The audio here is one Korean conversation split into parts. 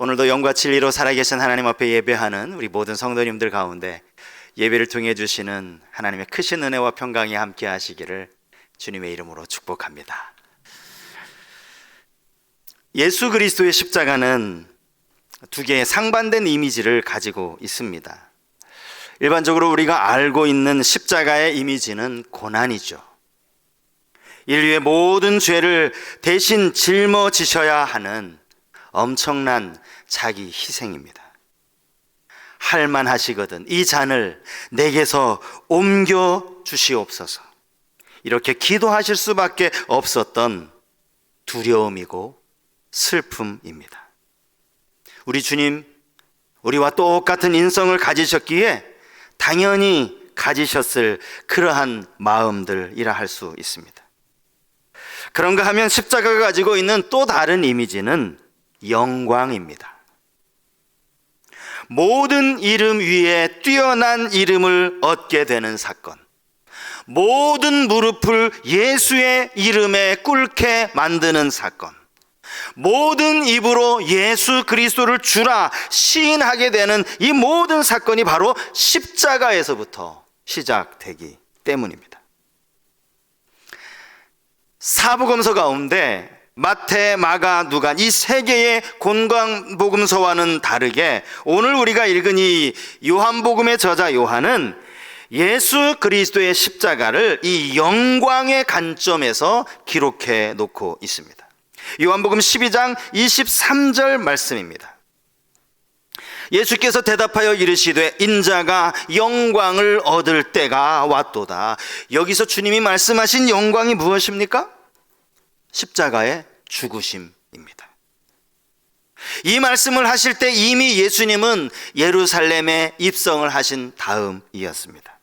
오늘도 영과 진리로 살아계신 하나님 앞에 예배하는 우리 모든 성도님들 가운데 예배를 통해 주시는 하나님의 크신 은혜와 평강이 함께 하시기를 주님의 이름으로 축복합니다. 예수 그리스도의 십자가는 두 개의 상반된 이미지를 가지고 있습니다. 일반적으로 우리가 알고 있는 십자가의 이미지는 고난이죠. 인류의 모든 죄를 대신 짊어지셔야 하는 엄청난 자기 희생입니다. 할만하시거든 이 잔을 내게서 옮겨 주시옵소서, 이렇게 기도하실 수밖에 없었던 두려움이고 슬픔입니다. 우리 주님, 우리와 똑같은 인성을 가지셨기에 당연히 가지셨을 그러한 마음들이라 할 수 있습니다. 그런가 하면 십자가가 가지고 있는 또 다른 이미지는 영광입니다. 모든 이름 위에 뛰어난 이름을 얻게 되는 사건, 모든 무릎을 예수의 이름에 꿇게 만드는 사건, 모든 입으로 예수 그리스도를 주라 시인하게 되는 이 모든 사건이 바로 십자가에서부터 시작되기 때문입니다. 사복음서 가운데 마태, 마가, 누가 이 세 개의 본관복음서와는 다르게 오늘 우리가 읽은 이 요한복음의 저자 요한은 예수 그리스도의 십자가를 이 영광의 관점에서 기록해 놓고 있습니다. 요한복음 12장 23절 말씀입니다. 예수께서 대답하여 이르시되 인자가 영광을 얻을 때가 왔도다. 여기서 주님이 말씀하신 영광이 무엇입니까? 십자가의 죽으심입니다. 이 말씀을 하실 때 이미 예수님은 예루살렘에 입성을 하신 다음이었습니다.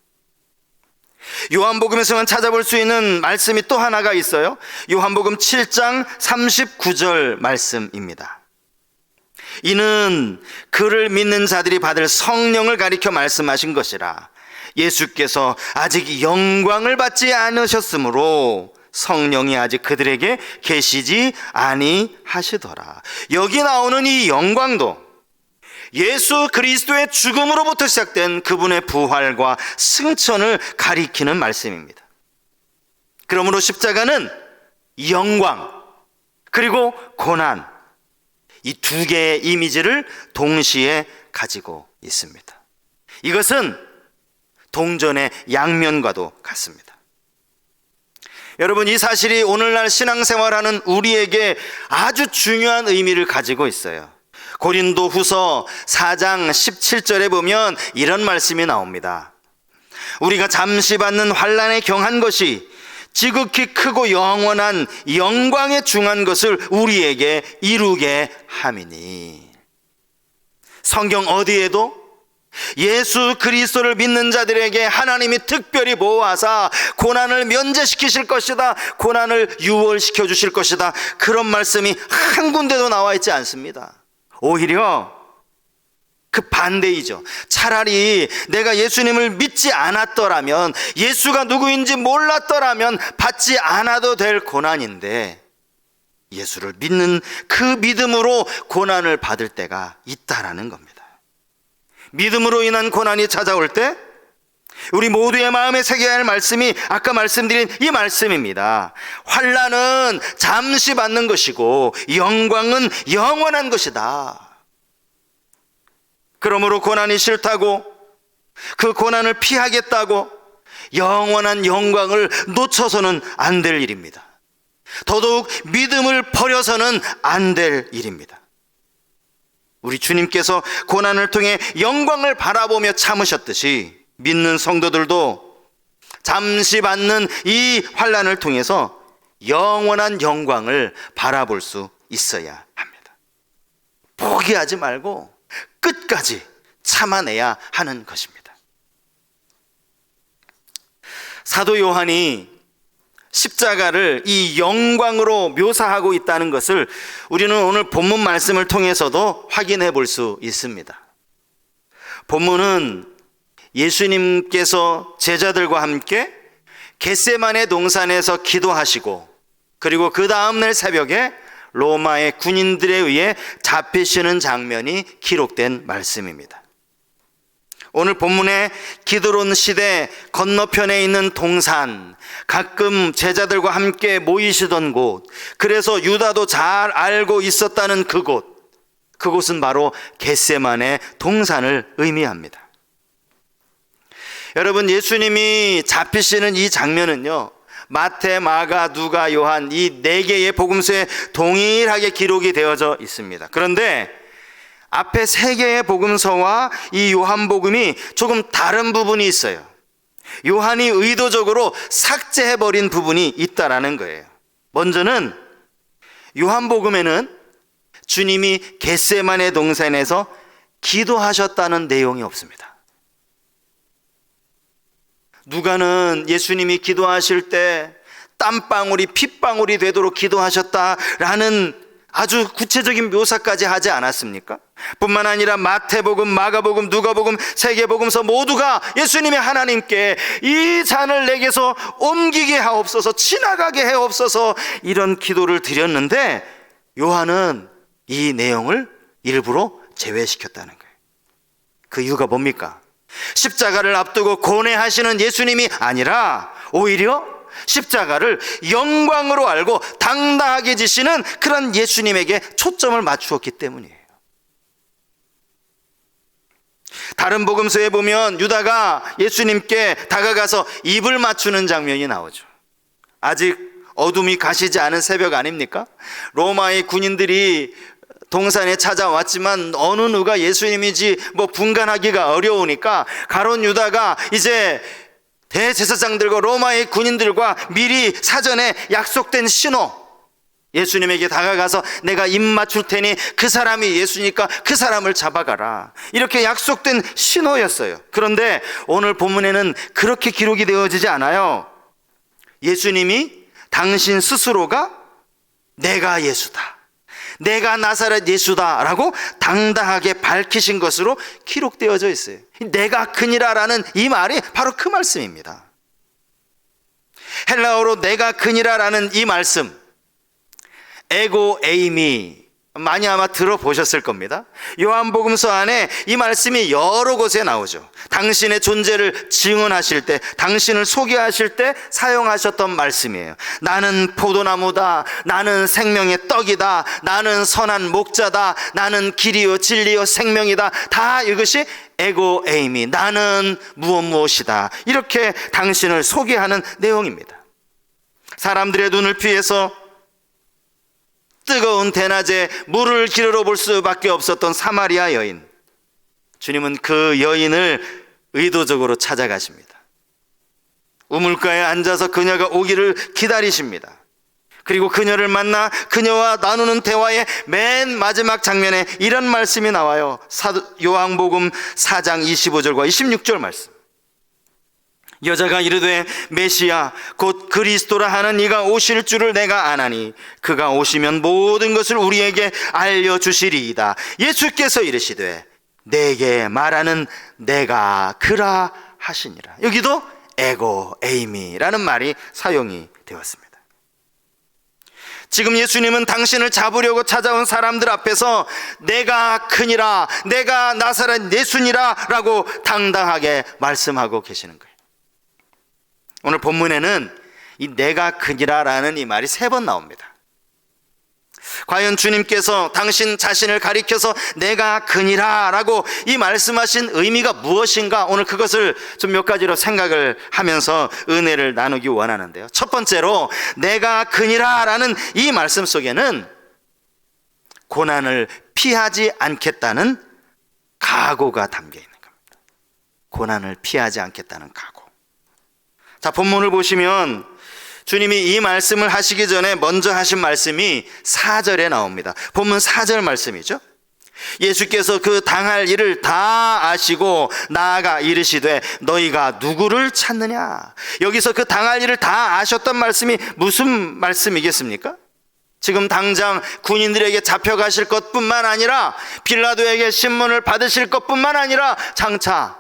요한복음에서만 찾아볼 수 있는 말씀이 또 하나가 있어요. 요한복음 7장 39절 말씀입니다. 이는 그를 믿는 자들이 받을 성령을 가리켜 말씀하신 것이라. 예수께서 아직 영광을 받지 않으셨으므로 성령이 아직 그들에게 계시지 아니하시더라. 여기 나오는 이 영광도 예수 그리스도의 죽음으로부터 시작된 그분의 부활과 승천을 가리키는 말씀입니다. 그러므로 십자가는 영광 그리고 고난, 이 두 개의 이미지를 동시에 가지고 있습니다. 이것은 동전의 양면과도 같습니다. 여러분, 이 사실이 오늘날 신앙생활하는 우리에게 아주 중요한 의미를 가지고 있어요. 고린도후서 4장 17절에 보면 이런 말씀이 나옵니다. 우리가 잠시 받는 환난에 경한 것이 지극히 크고 영원한 영광에 중한 것을 우리에게 이루게 함이니. 성경 어디에도 예수 그리스도를 믿는 자들에게 하나님이 특별히 보호하사 고난을 면제시키실 것이다, 고난을 유월시켜 주실 것이다, 그런 말씀이 한 군데도 나와 있지 않습니다. 오히려 그 반대이죠. 차라리 내가 예수님을 믿지 않았더라면, 예수가 누구인지 몰랐더라면 받지 않아도 될 고난인데 예수를 믿는 그 믿음으로 고난을 받을 때가 있다라는 겁니다. 믿음으로 인한 고난이 찾아올 때 우리 모두의 마음에 새겨야 할 말씀이 아까 말씀드린 이 말씀입니다. 환난은 잠시 받는 것이고 영광은 영원한 것이다. 그러므로 고난이 싫다고, 그 고난을 피하겠다고 영원한 영광을 놓쳐서는 안 될 일입니다. 더더욱 믿음을 버려서는 안 될 일입니다. 우리 주님께서 고난을 통해 영광을 바라보며 참으셨듯이 믿는 성도들도 잠시 받는 이 환난을 통해서 영원한 영광을 바라볼 수 있어야 합니다. 포기하지 말고 끝까지 참아내야 하는 것입니다. 사도 요한이 십자가를 이 영광으로 묘사하고 있다는 것을 우리는 오늘 본문 말씀을 통해서도 확인해 볼 수 있습니다. 본문은 예수님께서 제자들과 함께 겟세마네 동산에서 기도하시고, 그리고 그 다음날 새벽에 로마의 군인들에 의해 잡히시는 장면이 기록된 말씀입니다. 오늘 본문에 기드론 시대 건너편에 있는 동산, 가끔 제자들과 함께 모이시던 곳, 그래서 유다도 잘 알고 있었다는 그곳은 바로 겟세마네 동산을 의미합니다. 여러분, 예수님이 잡히시는 이 장면은요, 마태, 마가, 누가, 요한 이 네 개의 복음서에 동일하게 기록이 되어져 있습니다. 그런데 앞에 세 개의 복음서와 이 요한복음이 조금 다른 부분이 있어요. 요한이 의도적으로 삭제해버린 부분이 있다라는 거예요. 먼저는 요한복음에는 주님이 겟세마네 동산에서 기도하셨다는 내용이 없습니다. 누가는 예수님이 기도하실 때 땀방울이 핏방울이 되도록 기도하셨다라는 아주 구체적인 묘사까지 하지 않았습니까? 뿐만 아니라 마태복음, 마가복음, 누가복음, 세계복음서 모두가 예수님이 하나님께 이 잔을 내게서 옮기게 하옵소서, 지나가게 하옵소서, 이런 기도를 드렸는데 요한은 이 내용을 일부러 제외시켰다는 거예요. 그 이유가 뭡니까? 십자가를 앞두고 고뇌하시는 예수님이 아니라 오히려 십자가를 영광으로 알고 당당하게 지시는 그런 예수님에게 초점을 맞추었기 때문이에요. 다른 복음서에 보면 유다가 예수님께 다가가서 입을 맞추는 장면이 나오죠. 아직 어둠이 가시지 않은 새벽 아닙니까? 로마의 군인들이 동산에 찾아왔지만 어느 누가 예수님인지 분간하기가 어려우니까 가룟 유다가 이제 대제사장들과 로마의 군인들과 미리 사전에 약속된 신호, 예수님에게 다가가서 내가 입 맞출 테니 그 사람이 예수니까 그 사람을 잡아가라, 이렇게 약속된 신호였어요. 그런데 오늘 본문에는 그렇게 기록이 되어지지 않아요. 예수님이 당신 스스로가 내가 예수다, 내가 나사렛 예수다라고 당당하게 밝히신 것으로 기록되어져 있어요. 내가 그니라라는 이 말이 바로 그 말씀입니다. 헬라어로 내가 그니라라는 이 말씀, 에고 에이미, 많이 아마 들어보셨을 겁니다. 요한복음서 안에 이 말씀이 여러 곳에 나오죠. 당신의 존재를 증언하실 때, 당신을 소개하실 때 사용하셨던 말씀이에요. 나는 포도나무다, 나는 생명의 떡이다, 나는 선한 목자다, 나는 길이요 진리요 생명이다. 다 이것이 에고 에이미, 나는 무엇이다, 이렇게 당신을 소개하는 내용입니다. 사람들의 눈을 피해서 뜨거운 대낮에 물을 기르러 볼 수밖에 없었던 사마리아 여인, 주님은 그 여인을 의도적으로 찾아가십니다. 우물가에 앉아서 그녀가 오기를 기다리십니다. 그리고 그녀를 만나 그녀와 나누는 대화의 맨 마지막 장면에 이런 말씀이 나와요. 요한복음 4장 25절과 26절 말씀. 여자가 이르되 메시아 곧 그리스도라 하는 이가 오실 줄을 내가 아나니 그가 오시면 모든 것을 우리에게 알려주시리이다. 예수께서 이르시되 내게 말하는 내가 그라 하시니라. 여기도 에고 에이미라는 말이 사용이 되었습니다. 지금 예수님은 당신을 잡으려고 찾아온 사람들 앞에서 내가 크니라, 내가 나사렛 예수니라 라고 당당하게 말씀하고 계시는 거예요. 오늘 본문에는 이 내가 그니라 라는 이 말이 3번 나옵니다. 과연 주님께서 당신 자신을 가리켜서 내가 그니라 라고 이 말씀하신 의미가 무엇인가, 오늘 그것을 좀 몇 가지로 생각을 하면서 은혜를 나누기 원하는데요. 첫 번째로 내가 그니라 라는 이 말씀 속에는 고난을 피하지 않겠다는 각오가 담겨 있는 겁니다. 고난을 피하지 않겠다는 각오. 자, 본문을 보시면 주님이 이 말씀을 하시기 전에 먼저 하신 말씀이 4절에 나옵니다. 본문 4절 말씀이죠. 예수께서 그 당할 일을 다 아시고 나아가 이르시되 너희가 누구를 찾느냐. 여기서 그 당할 일을 다 아셨던 말씀이 무슨 말씀이겠습니까? 지금 당장 군인들에게 잡혀가실 것뿐만 아니라 빌라도에게 신문을 받으실 것뿐만 아니라 장차,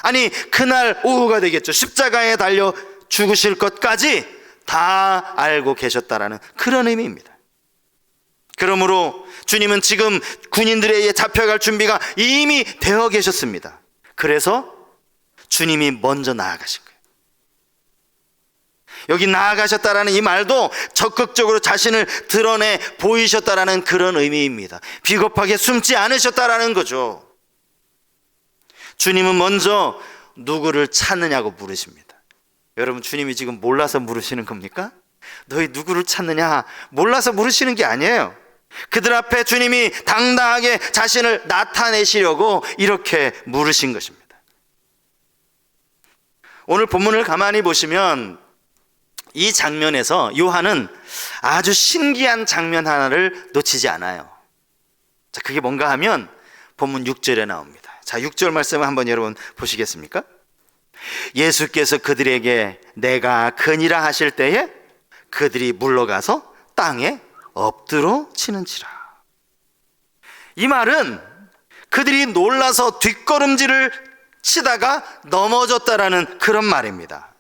아니 그날 오후가 되겠죠, 십자가에 달려 죽으실 것까지 다 알고 계셨다라는 그런 의미입니다. 그러므로 주님은 지금 군인들에 의해 잡혀갈 준비가 이미 되어 계셨습니다. 그래서 주님이 먼저 나아가신 거예요. 여기 나아가셨다라는 이 말도 적극적으로 자신을 드러내 보이셨다라는 그런 의미입니다. 비겁하게 숨지 않으셨다라는 거죠. 주님은 먼저 누구를 찾느냐고 물으십니다. 여러분, 주님이 지금 몰라서 물으시는 겁니까? 너희 누구를 찾느냐? 몰라서 물으시는 게 아니에요. 그들 앞에 주님이 당당하게 자신을 나타내시려고 이렇게 물으신 것입니다. 오늘 본문을 가만히 보시면 이 장면에서 요한은 아주 신기한 장면 하나를 놓치지 않아요. 자, 그게 뭔가 하면 본문 6절에 나옵니다. 자, 6절 말씀을 한번 여러분 보시겠습니까? 예수께서 그들에게 내가 그니라 하실 때에 그들이 물러가서 땅에 엎드러 치는지라. 이 말은 그들이 놀라서 뒷걸음질을 치다가 넘어졌다라는 그런 말입니다.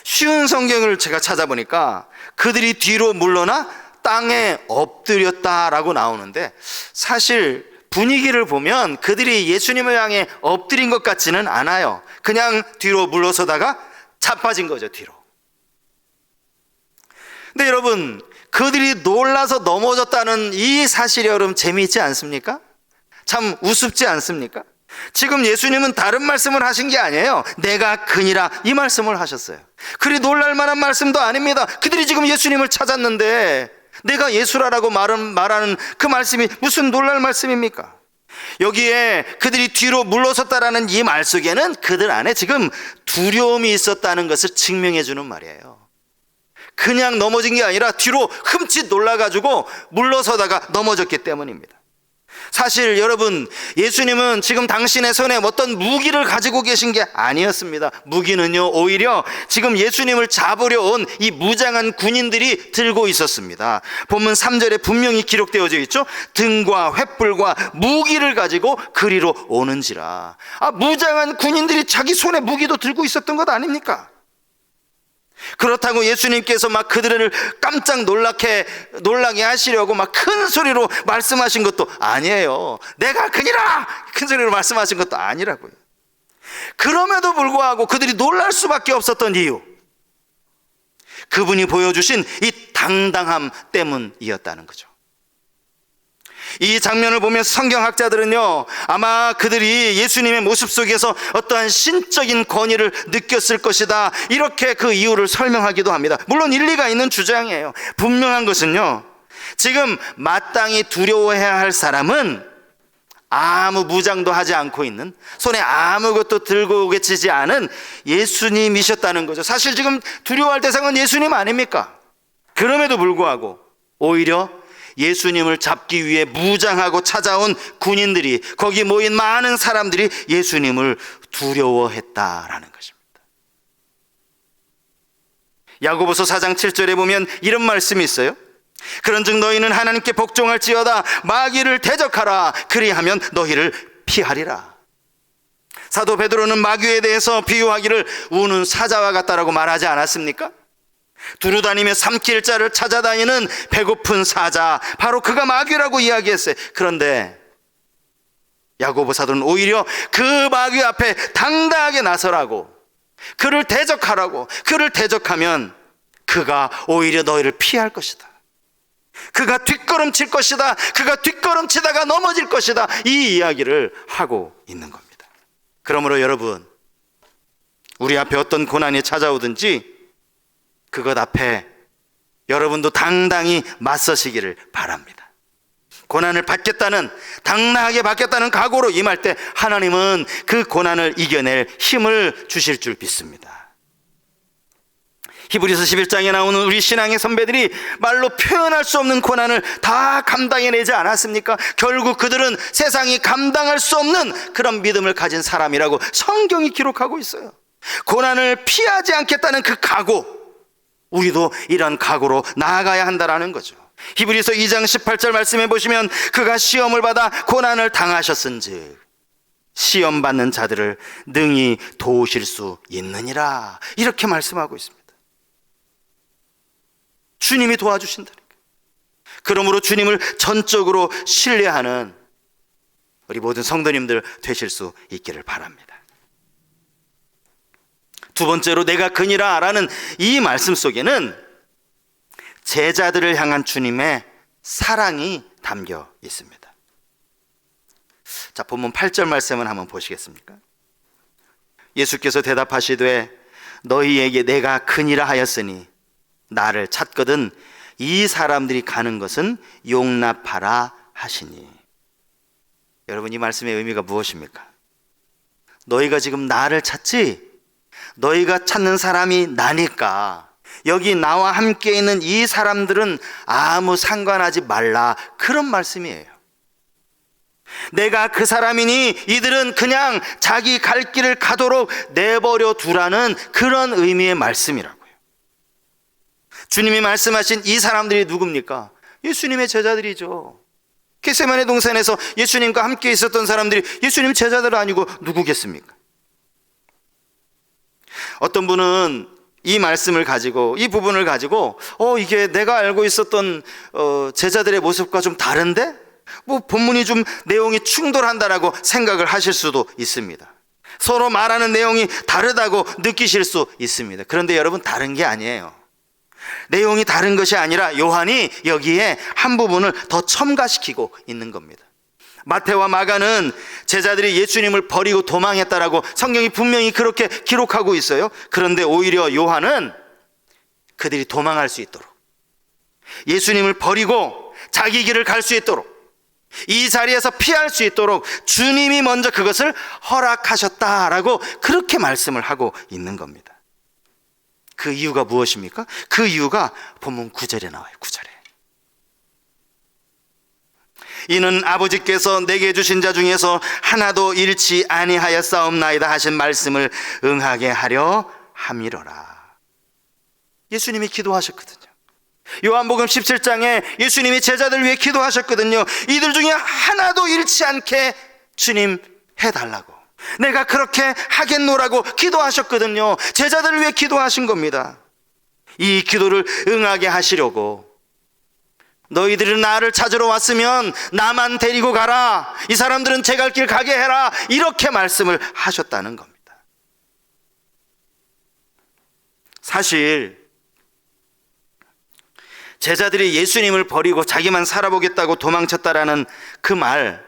쉬운 성경을 제가 찾아보니까 그들이 뒤로 물러나 땅에 엎드렸다라고 나오는데, 사실 분위기를 보면 그들이 예수님을 향해 엎드린 것 같지는 않아요. 그냥 뒤로 물러서다가 자빠진 거죠, 뒤로. 근데 여러분, 그들이 놀라서 넘어졌다는 이 사실이 여러분 재미있지 않습니까? 참 우습지 않습니까? 지금 예수님은 다른 말씀을 하신 게 아니에요. 내가 그니라 이 말씀을 하셨어요. 그리 놀랄 만한 말씀도 아닙니다. 그들이 지금 예수님을 찾았는데 내가 예수라라고 말하는 그 말씀이 무슨 놀랄 말씀입니까? 여기에 그들이 뒤로 물러섰다라는 이 말 속에는 그들 안에 지금 두려움이 있었다는 것을 증명해 주는 말이에요. 그냥 넘어진 게 아니라 뒤로 흠칫 놀라가지고 물러서다가 넘어졌기 때문입니다. 사실 여러분, 예수님은 지금 당신의 손에 어떤 무기를 가지고 계신 게 아니었습니다. 무기는요, 오히려 지금 예수님을 잡으려 온 이 무장한 군인들이 들고 있었습니다. 본문 3절에 분명히 기록되어져 있죠. 등과 횃불과 무기를 가지고 그리로 오는지라. 무장한 군인들이 자기 손에 무기도 들고 있었던 것 아닙니까? 그렇다고 예수님께서 막 그들을 깜짝 놀라게 하시려고 막 큰 소리로 말씀하신 것도 아니에요. 내가 그니라! 큰 소리로 말씀하신 것도 아니라고요. 그럼에도 불구하고 그들이 놀랄 수밖에 없었던 이유, 그분이 보여주신 이 당당함 때문이었다는 거죠. 이 장면을 보면 성경학자들은요, 아마 그들이 예수님의 모습 속에서 어떠한 신적인 권위를 느꼈을 것이다, 이렇게 그 이유를 설명하기도 합니다. 물론 일리가 있는 주장이에요. 분명한 것은요, 지금 마땅히 두려워해야 할 사람은 아무 무장도 하지 않고 있는, 손에 아무것도 들고 계시지 않은 예수님이셨다는 거죠. 사실 지금 두려워할 대상은 예수님 아닙니까? 그럼에도 불구하고 오히려 예수님을 잡기 위해 무장하고 찾아온 군인들이, 거기 모인 많은 사람들이 예수님을 두려워했다라는 것입니다. 야고보서 4장 7절에 보면 이런 말씀이 있어요. 그런즉 너희는 하나님께 복종할지어다 마귀를 대적하라, 그리하면 너희를 피하리라. 사도 베드로는 마귀에 대해서 비유하기를 우는 사자와 같다라고 말하지 않았습니까? 두루다니며 삼킬 자를 찾아다니는 배고픈 사자, 바로 그가 마귀라고 이야기했어요. 그런데 야고보 사도는 오히려 그 마귀 앞에 당당하게 나서라고, 그를 대적하라고, 그를 대적하면 그가 오히려 너희를 피할 것이다, 그가 뒷걸음칠 것이다, 그가 뒷걸음치다가 넘어질 것이다, 이 이야기를 하고 있는 겁니다. 그러므로 여러분, 우리 앞에 어떤 고난이 찾아오든지 그것 앞에 여러분도 당당히 맞서시기를 바랍니다. 고난을 받겠다는, 당당하게 받겠다는 각오로 임할 때 하나님은 그 고난을 이겨낼 힘을 주실 줄 믿습니다. 히브리서 11장에 나오는 우리 신앙의 선배들이 말로 표현할 수 없는 고난을 다 감당해내지 않았습니까? 결국 그들은 세상이 감당할 수 없는 그런 믿음을 가진 사람이라고 성경이 기록하고 있어요. 고난을 피하지 않겠다는 그 각오, 우리도 이런 각오로 나아가야 한다라는 거죠. 히브리서 2장 18절 말씀해 보시면 그가 시험을 받아 고난을 당하셨은즉 시험 받는 자들을 능히 도우실 수 있느니라, 이렇게 말씀하고 있습니다. 주님이 도와주신다니까. 그러므로 주님을 전적으로 신뢰하는 우리 모든 성도님들 되실 수 있기를 바랍니다. 두 번째로 내가 그니라 라는 이 말씀 속에는 제자들을 향한 주님의 사랑이 담겨 있습니다. 자, 본문 8절 말씀을 한번 보시겠습니까? 예수께서 대답하시되 너희에게 내가 그니라 하였으니 나를 찾거든 이 사람들이 가는 것은 용납하라 하시니. 여러분, 이 말씀의 의미가 무엇입니까? 너희가 지금 나를 찾지? 너희가 찾는 사람이 나니까 여기 나와 함께 있는 이 사람들은 아무 상관하지 말라, 그런 말씀이에요. 내가 그 사람이니 이들은 그냥 자기 갈 길을 가도록 내버려 두라는 그런 의미의 말씀이라고요. 주님이 말씀하신 이 사람들이 누굽니까? 예수님의 제자들이죠. 겟세마네 동산에서 예수님과 함께 있었던 사람들이 예수님 제자들 아니고 누구겠습니까? 어떤 분은 이 말씀을 가지고, 이 부분을 가지고 이게 내가 알고 있었던 제자들의 모습과 좀 다른데? 본문이 좀 내용이 충돌한다라고 생각을 하실 수도 있습니다. 서로 말하는 내용이 다르다고 느끼실 수 있습니다. 그런데 여러분, 다른 게 아니에요. 내용이 다른 것이 아니라 요한이 여기에 한 부분을 더 첨가시키고 있는 겁니다. 마태와 마가는 제자들이 예수님을 버리고 도망했다라고 성경이 분명히 그렇게 기록하고 있어요. 그런데 오히려 요한은 그들이 도망할 수 있도록, 예수님을 버리고 자기 길을 갈 수 있도록, 이 자리에서 피할 수 있도록 주님이 먼저 그것을 허락하셨다라고 그렇게 말씀을 하고 있는 겁니다. 그 이유가 무엇입니까? 그 이유가 본문 9절에 나와요. 9절에 이는 아버지께서 내게 주신 자 중에서 하나도 잃지 아니하였사옵나이다 하신 말씀을 응하게 하려 함이로라. 예수님이 기도하셨거든요. 요한복음 17장에 예수님이 제자들 위해 기도하셨거든요. 이들 중에 하나도 잃지 않게 주님 해달라고, 내가 그렇게 하겠노라고 기도하셨거든요. 제자들을 위해 기도하신 겁니다. 이 기도를 응하게 하시려고 너희들은 나를 찾으러 왔으면 나만 데리고 가라, 이 사람들은 제 갈 길 가게 해라, 이렇게 말씀을 하셨다는 겁니다. 사실 제자들이 예수님을 버리고 자기만 살아보겠다고 도망쳤다라는 그 말,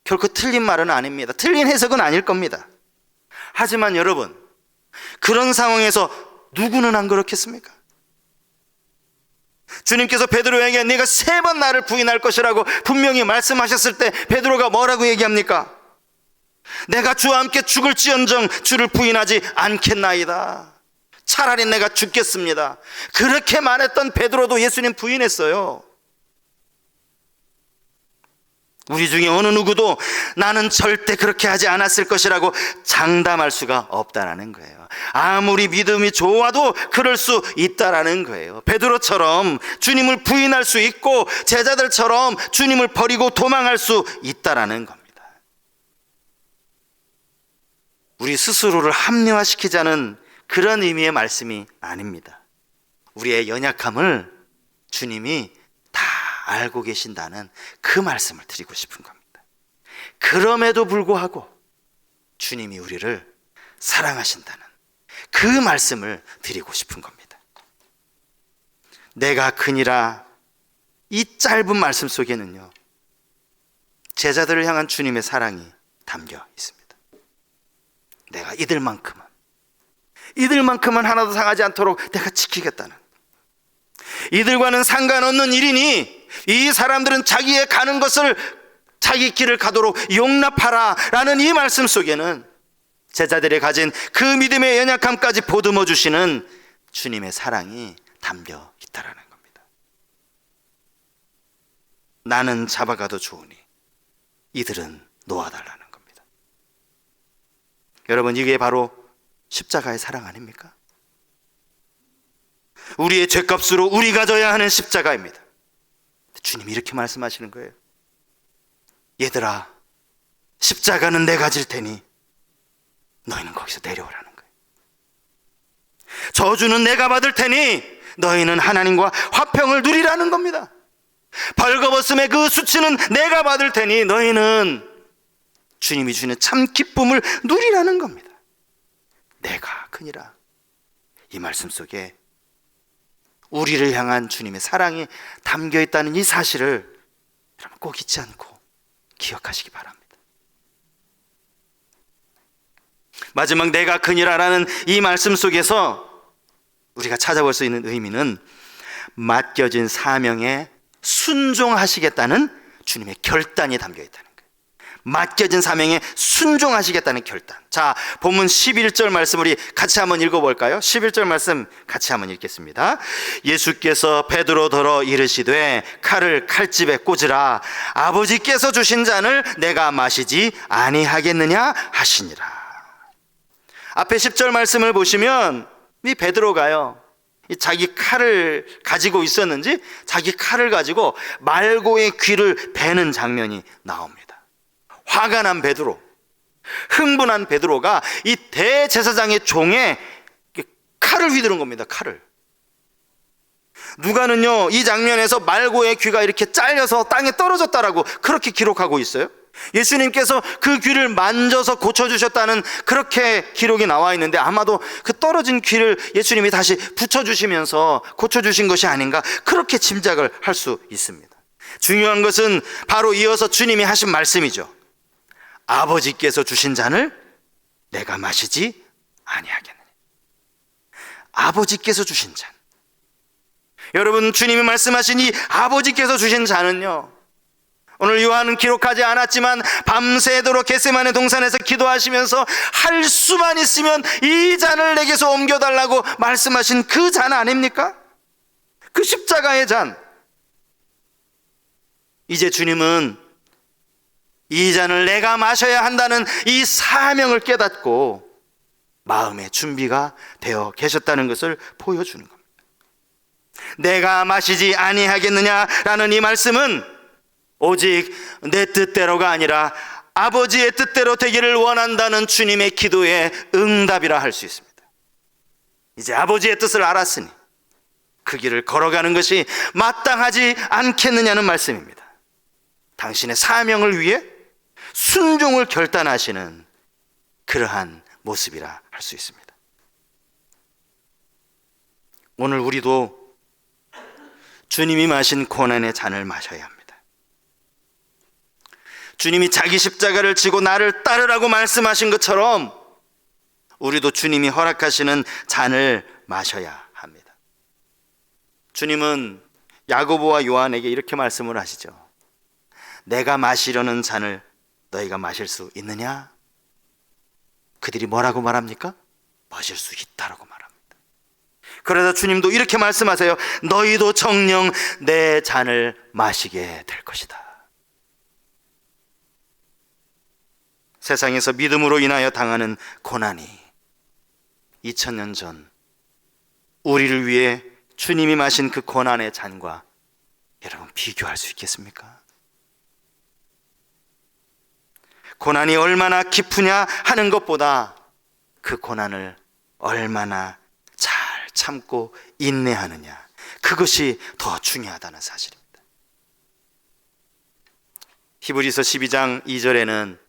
결코 틀린 말은 아닙니다. 틀린 해석은 아닐 겁니다. 하지만 여러분, 그런 상황에서 누구는 안 그렇겠습니까? 주님께서 베드로에게 네가 3번 나를 부인할 것이라고 분명히 말씀하셨을 때 베드로가 뭐라고 얘기합니까? 내가 주와 함께 죽을지언정 주를 부인하지 않겠나이다. 차라리 내가 죽겠습니다. 그렇게 말했던 베드로도 예수님 부인했어요. 우리 중에 어느 누구도 나는 절대 그렇게 하지 않았을 것이라고 장담할 수가 없다라는 거예요. 아무리 믿음이 좋아도 그럴 수 있다라는 거예요. 베드로처럼 주님을 부인할 수 있고 제자들처럼 주님을 버리고 도망할 수 있다라는 겁니다. 우리 스스로를 합리화시키자는 그런 의미의 말씀이 아닙니다. 우리의 연약함을 주님이 다 알고 계신다는 그 말씀을 드리고 싶은 겁니다. 그럼에도 불구하고 주님이 우리를 사랑하신다는 그 말씀을 드리고 싶은 겁니다. 내가 그니라, 이 짧은 말씀 속에는요, 제자들을 향한 주님의 사랑이 담겨 있습니다. 내가 이들만큼은 하나도 상하지 않도록 내가 지키겠다는, 이들과는 상관없는 일이니 이 사람들은 자기의 가는 것을, 자기 길을 가도록 용납하라 라는 이 말씀 속에는 제자들이 가진 그 믿음의 연약함까지 보듬어 주시는 주님의 사랑이 담겨 있다라는 겁니다. 나는 잡아가도 좋으니 이들은 놓아달라는 겁니다. 여러분, 이게 바로 십자가의 사랑 아닙니까? 우리의 죄값으로 우리가 져야 하는 십자가입니다. 주님이 이렇게 말씀하시는 거예요. 얘들아, 십자가는 내가 질 테니 너희는 거기서 내려오라는 거예요. 저주는 내가 받을 테니 너희는 하나님과 화평을 누리라는 겁니다. 벌거벗음의 그 수치는 내가 받을 테니 너희는 주님이 주는 참 기쁨을 누리라는 겁니다. 내가 크니라. 이 말씀 속에 우리를 향한 주님의 사랑이 담겨 있다는 이 사실을 여러분 꼭 잊지 않고 기억하시기 바랍니다. 마지막 내가 크니라라는 이 말씀 속에서 우리가 찾아볼 수 있는 의미는 맡겨진 사명에 순종하시겠다는 주님의 결단이 담겨 있다는 거예요. 맡겨진 사명에 순종하시겠다는 결단. 자, 본문 11절 말씀 우리 같이 한번 읽어볼까요? 11절 말씀 같이 한번 읽겠습니다. 예수께서 베드로더러 이르시되 칼을 칼집에 꽂으라. 아버지께서 주신 잔을 내가 마시지 아니하겠느냐 하시니라. 앞에 10절 말씀을 보시면 이 베드로가요, 자기 칼을 가지고 있었는지 자기 칼을 가지고 말고의 귀를 베는 장면이 나옵니다. 화가 난 베드로, 흥분한 베드로가 이 대제사장의 종에 칼을 휘두른 겁니다. 칼을. 누가는요, 이 장면에서 말고의 귀가 이렇게 잘려서 땅에 떨어졌다라고 그렇게 기록하고 있어요. 예수님께서 그 귀를 만져서 고쳐주셨다는 그렇게 기록이 나와 있는데, 아마도 그 떨어진 귀를 예수님이 다시 붙여주시면서 고쳐주신 것이 아닌가, 그렇게 짐작을 할 수 있습니다. 중요한 것은 바로 이어서 주님이 하신 말씀이죠. 아버지께서 주신 잔을 내가 마시지 아니하겠느냐. 아버지께서 주신 잔. 여러분, 주님이 말씀하신 이 아버지께서 주신 잔은요, 오늘 요한은 기록하지 않았지만 밤새도록 겟세마네 동산에서 기도하시면서 할 수만 있으면 이 잔을 내게서 옮겨달라고 말씀하신 그 잔 아닙니까? 그 십자가의 잔. 이제 주님은 이 잔을 내가 마셔야 한다는 이 사명을 깨닫고 마음의 준비가 되어 계셨다는 것을 보여주는 겁니다. 내가 마시지 아니하겠느냐라는 이 말씀은 오직 내 뜻대로가 아니라 아버지의 뜻대로 되기를 원한다는 주님의 기도의 응답이라 할 수 있습니다. 이제 아버지의 뜻을 알았으니 그 길을 걸어가는 것이 마땅하지 않겠느냐는 말씀입니다. 당신의 사명을 위해 순종을 결단하시는 그러한 모습이라 할 수 있습니다. 오늘 우리도 주님이 마신 고난의 잔을 마셔야 합니다. 주님이 자기 십자가를 지고 나를 따르라고 말씀하신 것처럼 우리도 주님이 허락하시는 잔을 마셔야 합니다. 주님은 야고보와 요한에게 이렇게 말씀을 하시죠. 내가 마시려는 잔을 너희가 마실 수 있느냐? 그들이 뭐라고 말합니까? 마실 수 있다라고 말합니다. 그래서 주님도 이렇게 말씀하세요. 너희도 정녕 내 잔을 마시게 될 것이다. 세상에서 믿음으로 인하여 당하는 고난이 2000년 전 우리를 위해 주님이 마신 그 고난의 잔과 여러분 비교할 수 있겠습니까? 고난이 얼마나 깊으냐 하는 것보다 그 고난을 얼마나 잘 참고 인내하느냐, 그것이 더 중요하다는 사실입니다. 히브리서 12장 2절에는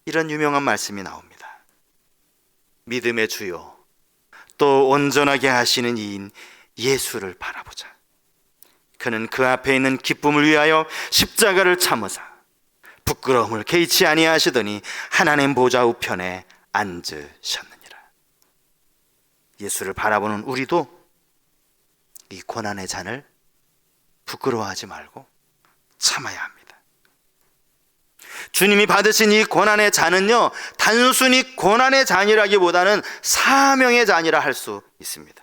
이런 유명한 말씀이 나옵니다. 믿음의 주요 또 온전하게 하시는 이인 예수를 바라보자. 그는 그 앞에 있는 기쁨을 위하여 십자가를 참으사 부끄러움을 개의치 아니하시더니 하나님 보좌 우편에 앉으셨느니라. 예수를 바라보는 우리도 이 고난의 잔을 부끄러워하지 말고 참아야 합니다. 주님이 받으신 이 고난의 잔은요, 단순히 고난의 잔이라기보다는 사명의 잔이라 할 수 있습니다.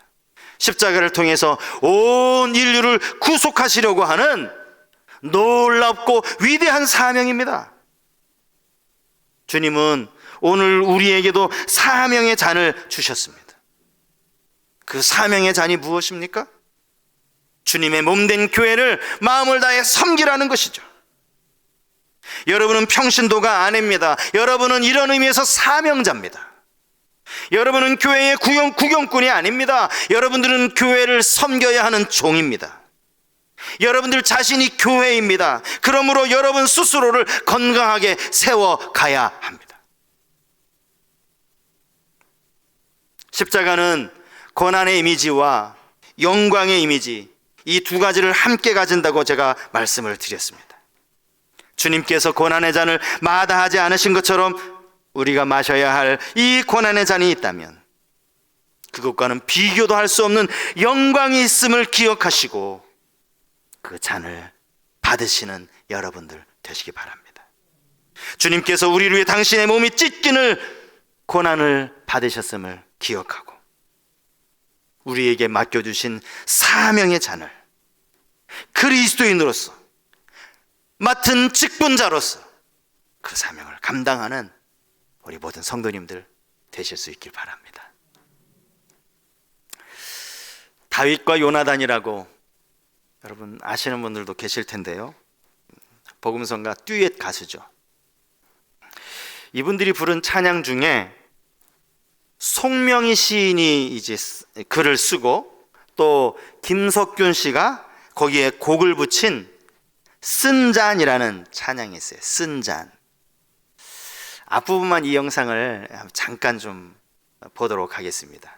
십자가를 통해서 온 인류를 구속하시려고 하는 놀랍고 위대한 사명입니다. 주님은 오늘 우리에게도 사명의 잔을 주셨습니다. 그 사명의 잔이 무엇입니까? 주님의 몸된 교회를 마음을 다해 섬기라는 것이죠. 여러분은 평신도가 아닙니다. 여러분은 이런 의미에서 사명자입니다. 여러분은 교회의 구경꾼이 아닙니다. 여러분들은 교회를 섬겨야 하는 종입니다. 여러분들 자신이 교회입니다. 그러므로 여러분 스스로를 건강하게 세워가야 합니다. 십자가는 고난의 이미지와 영광의 이미지, 이 두 가지를 함께 가진다고 제가 말씀을 드렸습니다. 주님께서 고난의 잔을 마다하지 않으신 것처럼 우리가 마셔야 할 이 고난의 잔이 있다면 그것과는 비교도 할 수 없는 영광이 있음을 기억하시고 그 잔을 받으시는 여러분들 되시기 바랍니다. 주님께서 우리를 위해 당신의 몸이 찢기는 고난을 받으셨음을 기억하고 우리에게 맡겨주신 사명의 잔을 그리스도인으로서 맡은 직분자로서 그 사명을 감당하는 우리 모든 성도님들 되실 수 있길 바랍니다. 다윗과 요나단이라고 여러분 아시는 분들도 계실 텐데요. 복음성가 듀엣 가수죠. 이분들이 부른 찬양 중에 송명희 시인이 이제 글을 쓰고 또 김석균 씨가 거기에 곡을 붙인 쓴잔이라는 찬양이 있어요. 쓴잔. 앞부분만 이 영상을 잠깐 좀 보도록 하겠습니다.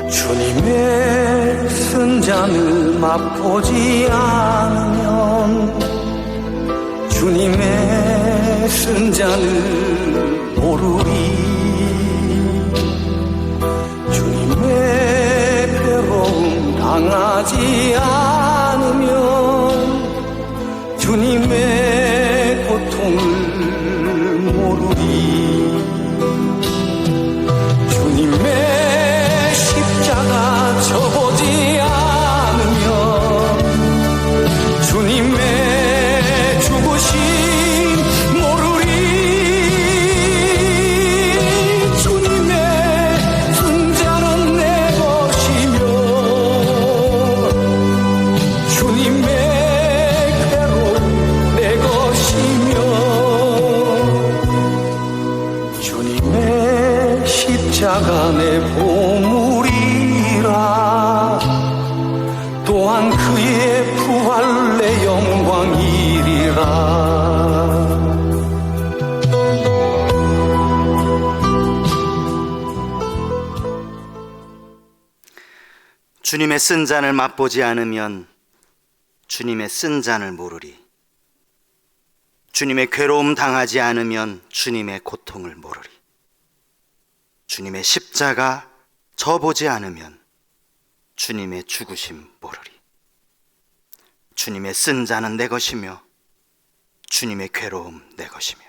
주님의 쓴잔을 맛보지 않으면 주님의 쓴잔을 모르리. 주님의 괴로움 당하지 않으면 주님의 고통을 모르리. 주님의 십자가 져보지 않으면 주님의 죽으심 모르리. 주님의 순자는 내 것이며 주님의 괴로움 내 것이며 주님의 십자가 내 보물이라. 또한 그의 부활 내 영광이리라. 주님의 쓴 잔을 맛보지 않으면 주님의 쓴 잔을 모르리. 주님의 괴로움 당하지 않으면 주님의 고통을 모르리. 주님의 십자가 져보지 않으면 주님의 죽으심 모르리. 주님의 쓴 잔은 내 것이며 주님의 괴로움 내 것이며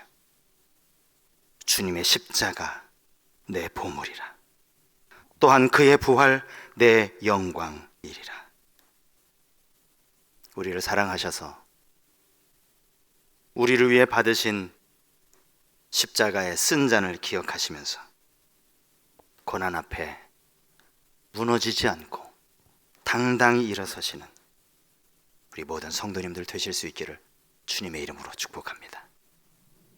주님의 십자가 내 보물이라. 또한 그의 부활 내 영광이리라. 우리를 사랑하셔서 우리를 위해 받으신 십자가의 쓴 잔을 기억하시면서 고난 앞에 무너지지 않고 당당히 일어서시는 우리 모든 성도님들 되실 수 있기를 주님의 이름으로 축복합니다.